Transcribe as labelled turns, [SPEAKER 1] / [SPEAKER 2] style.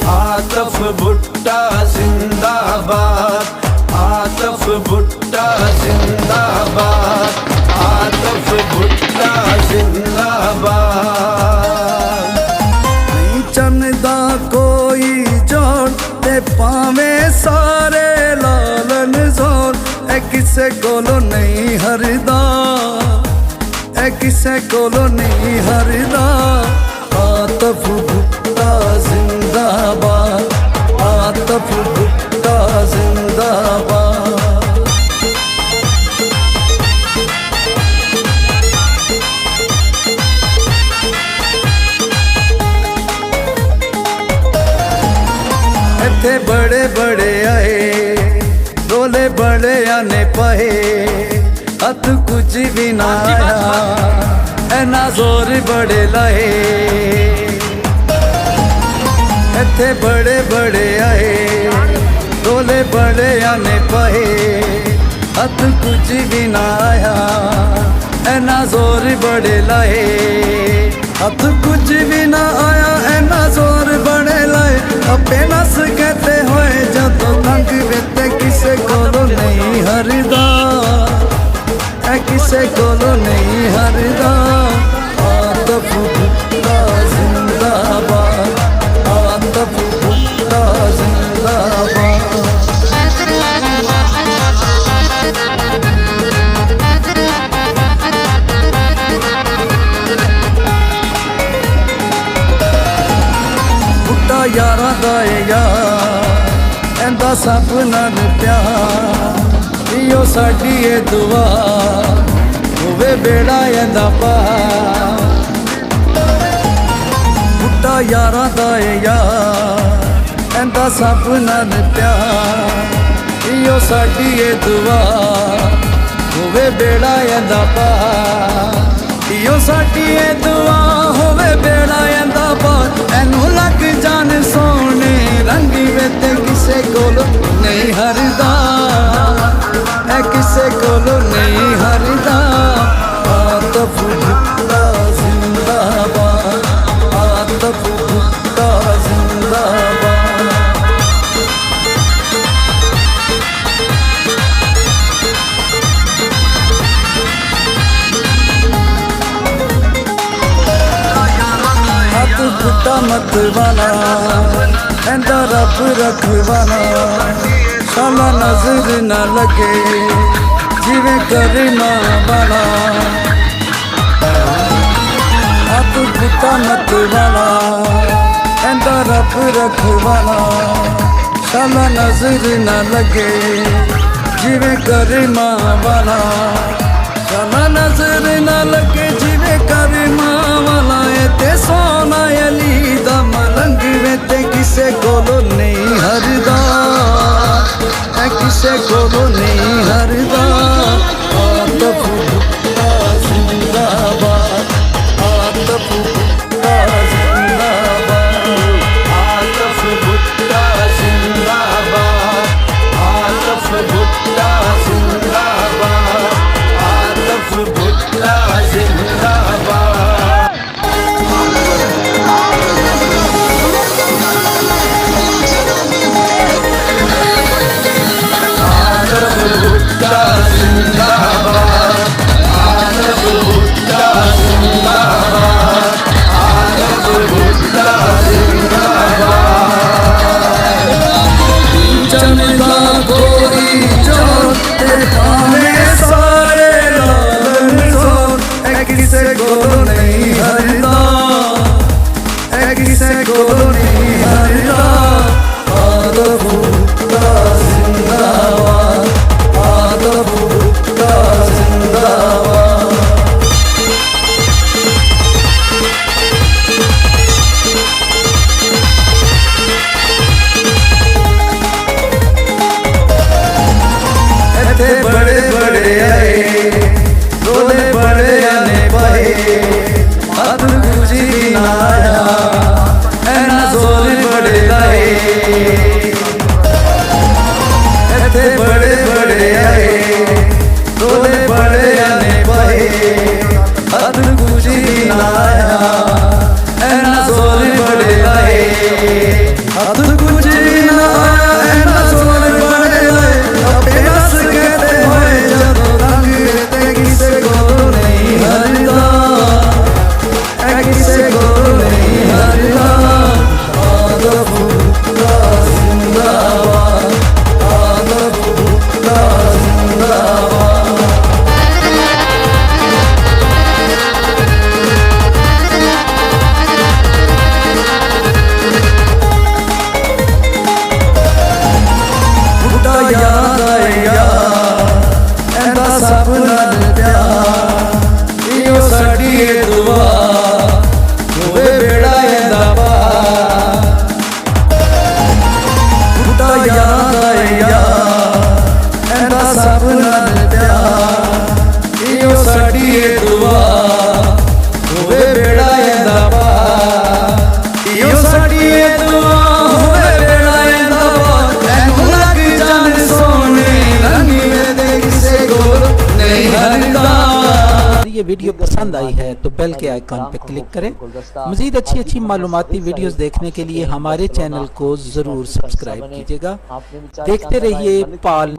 [SPEAKER 1] आतफ भुट्टा जिंदाबाद, आतफ भुट्टा जिंदाबाद, आतफ भुट्टा जिंदाबाद। नहीं चंदा कोई जोड़ ते पावे सारे लालन जोर, ए किसे कोलो नहीं हरदा, ए किसे कोलो नहीं हरदा। आतफ भुट्टा जिंदाबाद, आतफ भुट्टा जिंदाबाद। इत्थे बड़े बड़े आए, रोले बड़े आने पाए, हथ कुछ भी ना आया, एना जोर बड़े लाए। इत्थे बड़े बड़े आए, रोले बड़े आने पाए, हथ कुछ भी ना आया, एना जोर बड़े लाए। हथ कुछ भी ना आया, एना जोर बड़े लाए। अपे नस कहते होए जदों तंग वेते किसे कोलो नहीं हरदा, ए किसे कोलो नहीं हरदा। आतफ भुट्टा जिंदाबाद, आतफ भुट्टा जिंदाबाद। भुट्टा यारां दा ए यार, एंदा सब नाल प्यार, इयो साडी ए दुआ होवे बेड़ा एंदा पार। भुट्टा यारां दा ए यार, एंदा सब नाल प्यार, इयो साडी ए दुआ होवे बेड़ा एंदा पार। इयो साडी ए दुआ होवे बेड़ा एंदा पार। एनू लग जान सोने रंगी वेते किसे कोलो नहीं हरदा, ए किसे कोलो नहीं हरदा। आतफ भुट्टा जिंदाबाद, आतफ भुट्टा जिंदाबाद। हाथ भुट्टा मत वाला, एंदा रब रखवाला, शाला नजर न लगे जिवे करीमा वाला। हाथ भुट्टा मत वाला, एंदा रब रखवाला, शाला नजर न लगे जिवे करीमा वाला। शाला नजर न लगे जिवे करीमा वाला। ते सोना अली दा मलंग वेते किसे कोलो नहीं हरदा, ए किसे कोलो नहीं हरदा। आतफ भुट्टा जिंदाबाद, आतफ भुट्टा जिंदाबाद, आतफ भुट्टा जिंदाबाद, आतफ भुट्टा जिंदाबाद, आतफ भुट्टा जिंदाबाद। चंदा कोई जोड़ ते पावे सारे लालन जोर, ए किसे कोलो नहीं हरदा, ए किसे कोलो नहीं हरदा। आतफ भुट्टा जिंदाबाद। यारां दा यार ऐंदा सब नाल प्यार इहो साडी ए दुआ होवे बेड़ा ऐंदा पार टुटा यारां दा यार ऐंदा सब नाल प्यार इहो साडी ए दुआ होवे बेड़ा ऐंदा पार इहो साडी ए दुआ होवे बेड़ा ऐंदा पार तैनूं लग जाण सोने रंगीले दे किसे गोल नहीं हरदा।
[SPEAKER 2] ये वीडियो पसंद आई है तो बेल के आइकॉन पर क्लिक करें। मज़ीद अच्छी मालूमाती वीडियोस देखने के लिए हमारे चैनल को ज़रूर सब्सक्राइब कीजिएगा। देखते रहिए पाल।